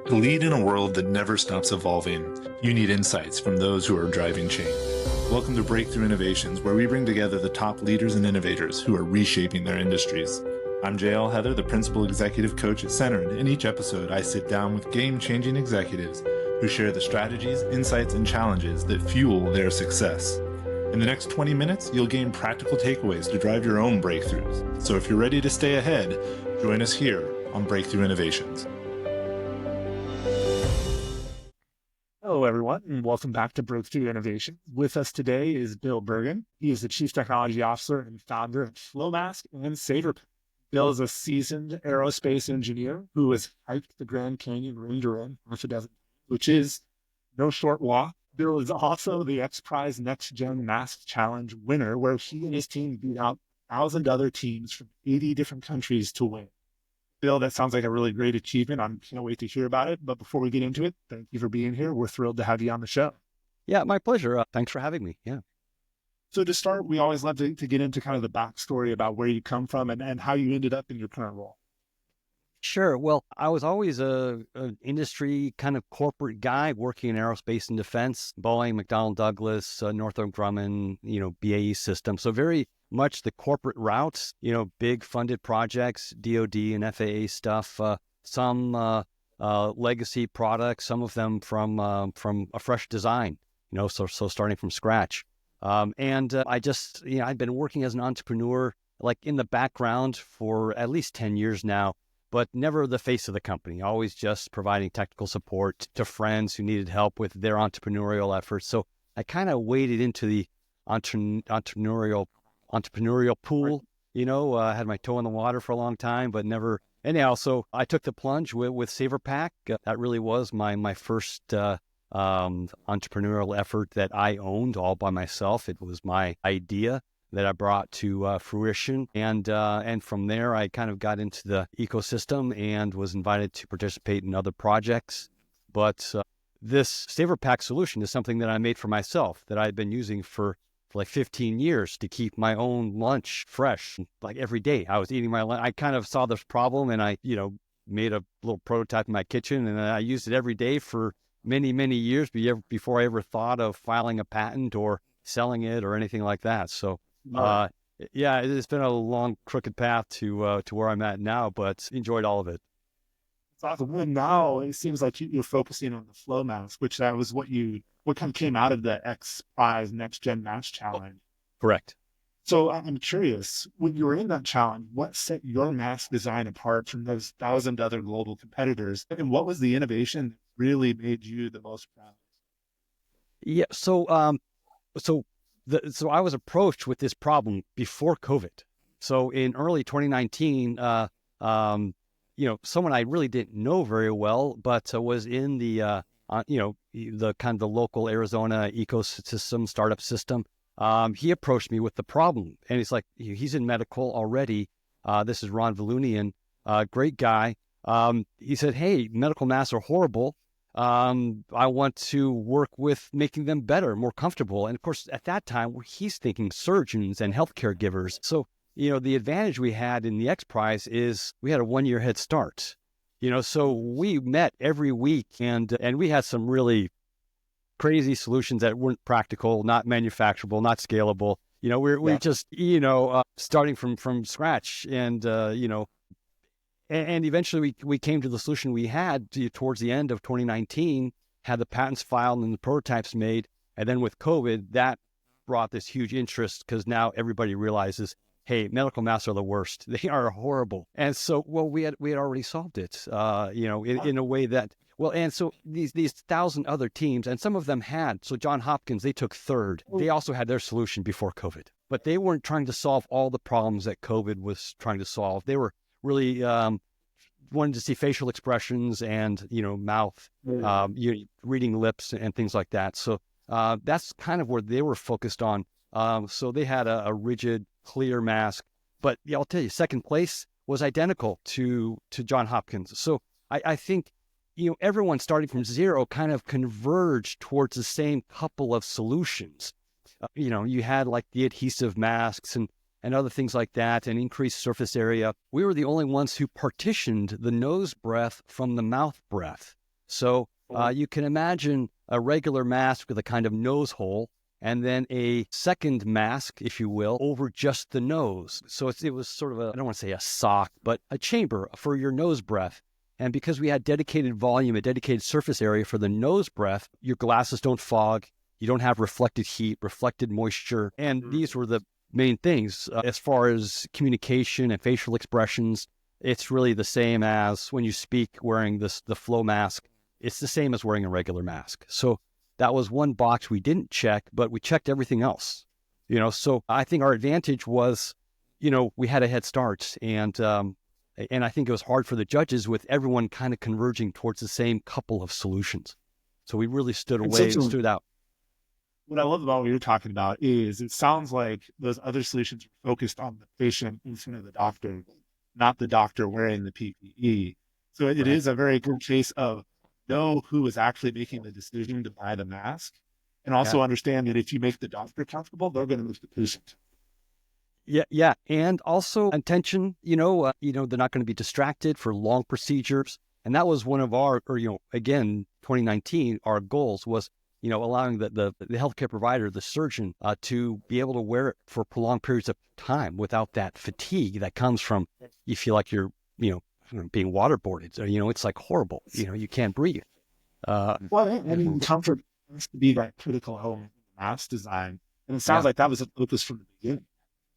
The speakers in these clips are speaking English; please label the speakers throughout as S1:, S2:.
S1: To lead in a world that never stops evolving, you need insights from those who are driving change. Welcome to Breakthrough Innovations, where we bring together the top leaders and innovators who are reshaping their industries. I'm JL Heather, the Principal Executive Coach at Center, and in each episode I sit down with game-changing executives who share the strategies, insights, and challenges that fuel their success. In the next 20 minutes, you'll gain practical takeaways to drive your own breakthroughs. So if you're ready to stay ahead, join us here on Breakthrough Innovations.
S2: Hello, everyone, and welcome back to Breakthrough Innovation. With us today is Bill Bergen. He is the Chief Technology Officer and founder of Flowmask and SaverPak. Bill is a seasoned aerospace engineer who has hiked the Grand Canyon Range Around half a dozen, which is no short walk. Bill is also the XPRIZE Next Gen Mask Challenge winner, where he and his team beat out 1,000 other teams from 80 different countries to win. Bill, that sounds like a really great achievement. I can't wait to hear about it. But before we get into it, thank you for being here. We're thrilled to have you on the show.
S3: Yeah, my pleasure. Thanks for having me. Yeah.
S2: So to start, we always love to get into kind of the backstory about where you come from and how you ended up in your current role.
S3: Sure. Well, I was always an industry kind of corporate guy working in aerospace and defense, Boeing, McDonnell Douglas, Northrop Grumman, BAE Systems. So very much the corporate routes, big funded projects, DoD and FAA stuff, some legacy products, some of them from a fresh design, so starting from scratch. I just, I've been working as an entrepreneur, like in the background for at least 10 years now, but never the face of the company, always just providing technical support to friends who needed help with their entrepreneurial efforts. So I kind of waded into the entrepreneurial pool, had my toe in the water for a long time, but never. Anyhow, so I took the plunge with SaverPak. That really was my first entrepreneurial effort that I owned all by myself. It was my idea that I brought to fruition. And from there, I kind of got into the ecosystem and was invited to participate in other projects. But this SaverPak solution is something that I made for myself that I'd been using for like 15 years to keep my own lunch fresh. Like every day I was eating my lunch. I kind of saw this problem and I, made a little prototype in my kitchen and I used it every day for many, many years before I ever thought of filing a patent or selling it or anything like that. So, yeah, it's been a long, crooked path to where I'm at now, but enjoyed all of it.
S2: It's awesome. And now it seems like you're focusing on the Flowmask, which that was what kind of came out of the XPRIZE Next Gen Mask Challenge.
S3: Correct.
S2: So I'm curious, when you were in that challenge, what set your mask design apart from those 1,000 other global competitors? And what was the innovation that really made you the most proud?
S3: Yeah. So I was approached with this problem before COVID. So in early 2019, someone I really didn't know very well, but was in the kind of the local Arizona ecosystem, startup system. He approached me with the problem, and he's like, he's in medical already. This is Ron Valunian, great guy. He said, hey, medical masks are horrible. I want to work with making them better, more comfortable. And of course, at that time, he's thinking surgeons and healthcare givers. So, the advantage we had in the XPRIZE is we had a 1-year head start. So we met every week and we had some really crazy solutions that weren't practical, not manufacturable, not scalable. We're just, starting from scratch and eventually we came to the solution we had towards the end of 2019, had the patents filed and the prototypes made. And then with COVID, that brought this huge interest because now everybody realizes, hey, medical masks are the worst. They are horrible. And so, we had already solved it, in a way that, and so these 1,000 other teams, and some of them had, so Johns Hopkins, they took third. They also had their solution before COVID, but they weren't trying to solve all the problems that COVID was trying to solve. They were really wanted to see facial expressions and, mouth, reading lips and things like that. So that's kind of where they were focused on. So they had a rigid, clear mask, but I'll tell you, second place was identical to Johns Hopkins. So I think, everyone starting from zero kind of converged towards the same couple of solutions. You had like the adhesive masks and other things like that, and increased surface area. We were the only ones who partitioned the nose breath from the mouth breath. So you can imagine a regular mask with a kind of nose hole, and then a second mask, if you will, over just the nose. So it was sort of I don't want to say a sock, but a chamber for your nose breath. And because we had dedicated volume, a dedicated surface area for the nose breath, your glasses don't fog, you don't have reflected heat, reflected moisture. And these were the main things. As far as communication and facial expressions, it's really the same as when you speak wearing the Flowmask. It's the same as wearing a regular mask. So that was one box we didn't check, but we checked everything else. So I think our advantage was, we had a head start, and I think it was hard for the judges with everyone kind of converging towards the same couple of solutions. So we really stood stood out.
S2: What I love about what you're talking about is it sounds like those other solutions are focused on the patient in front of the doctor, not the doctor wearing the PPE. So it is a very good case of know who is actually making the decision to buy the mask, and also understand that if you make the doctor comfortable, they're going to make the patient.
S3: Yeah. And also attention, they're not going to be distracted for long procedures. And that was one of our, again, 2019, our goals was, allowing the healthcare provider, the surgeon, to be able to wear it for prolonged periods of time without that fatigue that comes from, you feel like you're, being waterboarded. So, it's like horrible. You can't breathe.
S2: Comfort has to be that critical element of mask design. And it sounds like that was a focus from the beginning.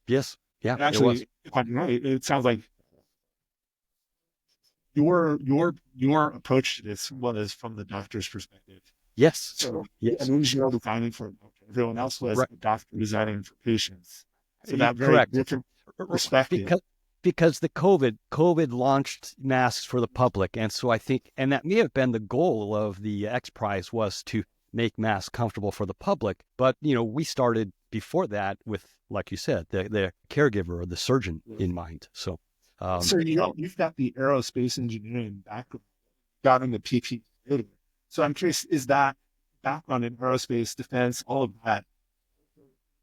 S3: Yes. Yeah.
S2: And actually, if I'm right, it sounds like your approach to this was from the doctor's perspective.
S3: Yes.
S2: So
S3: yes.
S2: an engineer designing for a doctor, everyone else was a doctor designing for patients. So that very
S3: correct.
S2: different perspective.
S3: Because the COVID launched masks for the public. And so I think, and that may have been the goal of the XPRIZE, was to make masks comfortable for the public. But, we started before that with, like you said, the caregiver or the surgeon in mind. So,
S2: you've got the aerospace engineering background, got in the PPE. So I'm curious, is that background in aerospace, defense, all of that,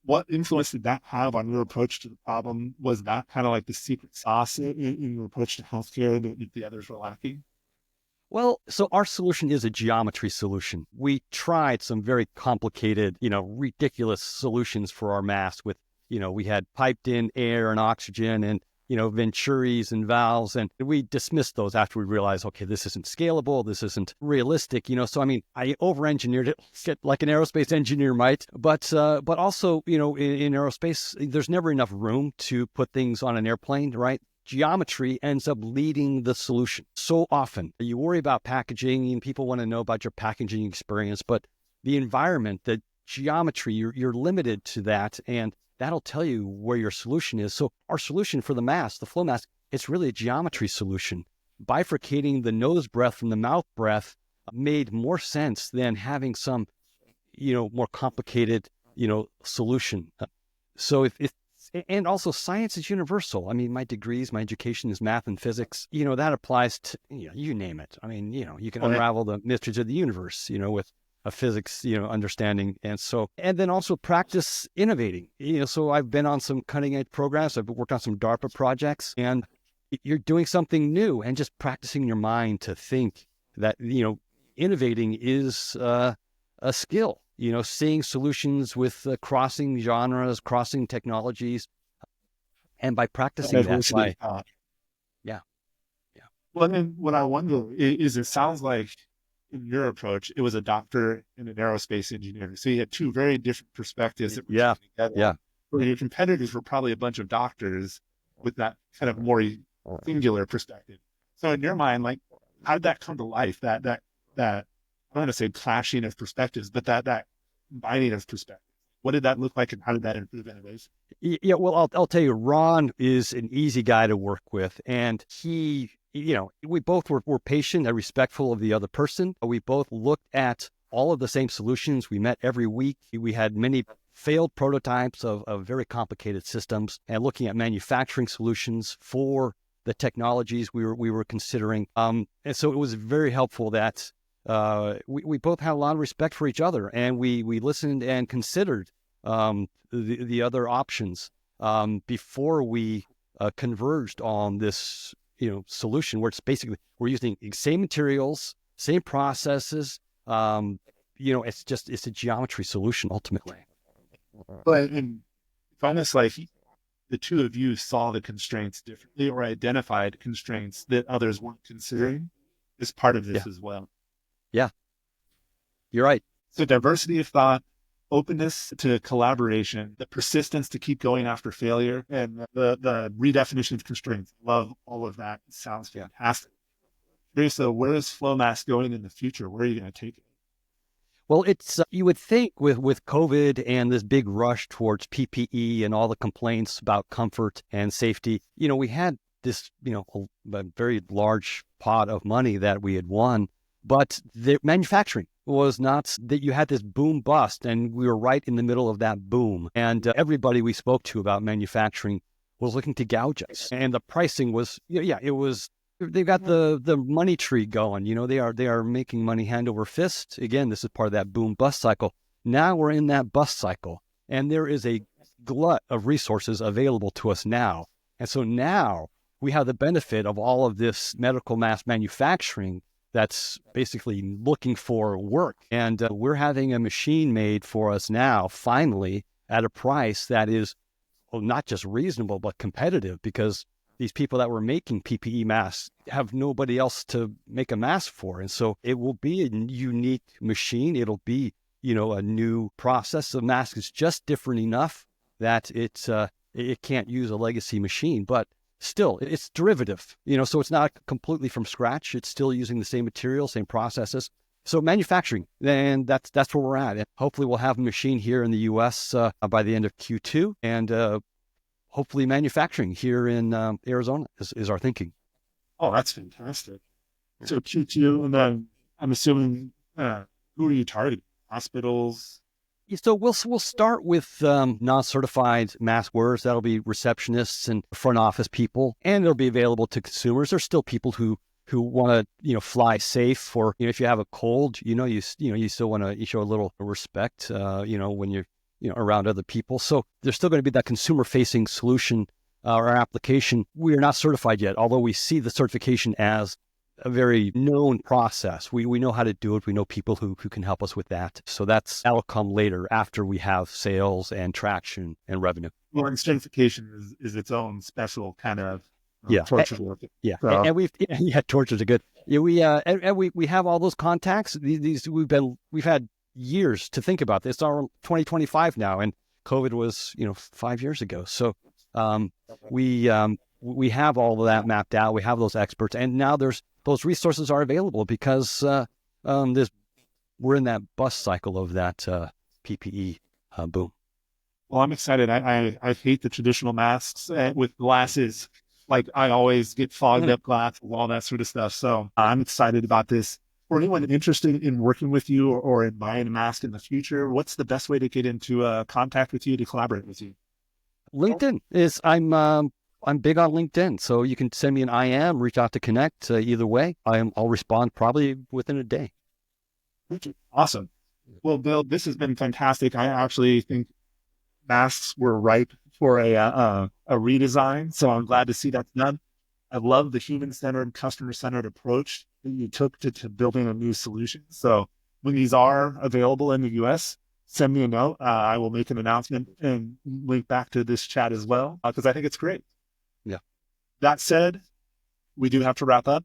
S2: what influence did that have on your approach to the problem? Was that kind of like the secret sauce in your approach to healthcare that the others were lacking?
S3: Well, so our solution is a geometry solution. We tried some very complicated, ridiculous solutions for our mask with, we had piped in air and oxygen and, venturis and valves. And we dismissed those after we realized, okay, this isn't scalable. This isn't realistic, So, I over-engineered it like an aerospace engineer might. But also, in aerospace, there's never enough room to put things on an airplane, right? Geometry ends up leading the solution. So often you worry about packaging and people want to know about your packaging experience, but the environment, the geometry, you're limited to that, and that'll tell you where your solution is. So our solution for the mask, the flow mask, it's really a geometry solution. Bifurcating the nose breath from the mouth breath made more sense than having some, more complicated, solution. So and also science is universal. My degrees, my education is math and physics. That applies to, you name it. You can unravel the mysteries of the universe, with a physics, understanding. And then also practice innovating. So I've been on some cutting edge programs. I've worked on some DARPA projects, and you're doing something new and just practicing your mind to think that, innovating is a skill. Seeing solutions with crossing genres, crossing technologies, and by practicing that. Yeah.
S2: Well, then what I wonder is it sounds like in your approach, it was a doctor and an aerospace engineer. So you had two very different perspectives that were coming together.
S3: Yeah.
S2: Where your competitors were probably a bunch of doctors with that kind of more singular perspective. So in your mind, like, how did that come to life? That I don't want to say clashing of perspectives, but that combining of perspectives. What did that look like, and how did that improve innovation?
S3: Yeah, well, I'll tell you, Ron is an easy guy to work with, and he, we both were patient and respectful of the other person. We both looked at all of the same solutions. We met every week. We had many failed prototypes of very complicated systems, and looking at manufacturing solutions for the technologies we were considering. And so it was very helpful that we both had a lot of respect for each other, and we listened and considered the other options before we converged on this solution, where it's basically we're using the same materials, same processes. It's a geometry solution ultimately.
S2: But it's almost like the two of you saw the constraints differently or identified constraints that others weren't considering as part of this as well.
S3: Yeah, you're right.
S2: So diversity of thought, openness to collaboration, the persistence to keep going after failure, and the redefinition of constraints. Love all of that. It sounds fantastic. So where is Flowmask going in the future? Where are you going to take it?
S3: Well, it's you would think with COVID and this big rush towards PPE and all the complaints about comfort and safety, we had this, a very large pot of money that we had won, but the manufacturing was not that you had this boom bust, and we were right in the middle of that boom. And everybody we spoke to about manufacturing was looking to gouge us, and the pricing was, it was. They've got the money tree going. They are making money hand over fist. Again, this is part of that boom bust cycle. Now we're in that bust cycle, and there is a glut of resources available to us now. And so now we have the benefit of all of this medical mask manufacturing that's basically looking for work. And we're having a machine made for us now, finally, at a price that is not just reasonable, but competitive, because these people that were making PPE masks have nobody else to make a mask for. And so it will be a unique machine. It'll be, a new process. The mask is just different enough that it can't use a legacy machine, but still it's derivative, so it's not completely from scratch. It's still using the same material, same processes. So manufacturing, and that's where we're at. And hopefully we'll have a machine here in the US by the end of Q2, and hopefully manufacturing here in Arizona is our thinking.
S2: Oh, that's fantastic. So Q2, and then I'm assuming, who are you targeting? Hospitals?
S3: So we'll start with non-certified mask wearers. That'll be receptionists and front office people, and it'll be available to consumers. There's still people who want to fly safe, or if you have a cold, you still want to show a little respect, when you're around other people. So there's still going to be that consumer-facing solution or application. We are not certified yet, although we see the certification as a very known process. We know how to do it. We know people who can help us with that. So that'll come later after we have sales and traction and revenue.
S2: Well, and certification is its own special kind of torture work.
S3: Yeah,
S2: So.
S3: and tortures are good. Yeah, we have all those contacts. These we've had years to think about this. It's our 2025 now, and COVID was 5 years ago. So we have all of that mapped out. We have those experts, and now those resources are available because we're in that bust cycle of that PPE boom.
S2: Well, I'm excited. I hate the traditional masks with glasses. Like, I always get fogged up glass, all that sort of stuff. So I'm excited about this. For anyone interested in working with you or in buying a mask in the future, what's the best way to get into contact with you, to collaborate with you?
S3: LinkedIn is, I'm big on LinkedIn, so you can send me an IM, reach out to connect. Either way, I'll respond probably within a day.
S2: Awesome. Well, Bill, this has been fantastic. I actually think masks were ripe for a redesign, so I'm glad to see that's done. I love the human-centered, customer-centered approach that you took to building a new solution. So when these are available in the US, send me a note. I will make an announcement and link back to this chat as well, because I think it's great.
S3: Yeah.
S2: That said, we do have to wrap up.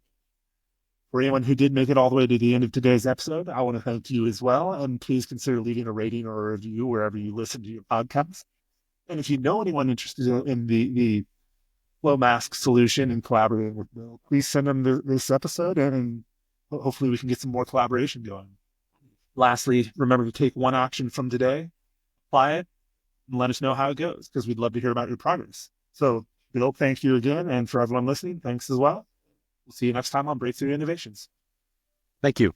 S2: For anyone who did make it all the way to the end of today's episode, I want to thank you as well. And please consider leaving a rating or a review wherever you listen to your podcast. And if you know anyone interested in the Flowmask solution and collaborating with Bill, please send them this episode, and hopefully we can get some more collaboration going. Lastly, remember to take one action from today, apply it, and let us know how it goes, because we'd love to hear about your progress. So, Bill, thank you again. And for everyone listening, thanks as well. We'll see you next time on Breakthrough Innovations.
S3: Thank you.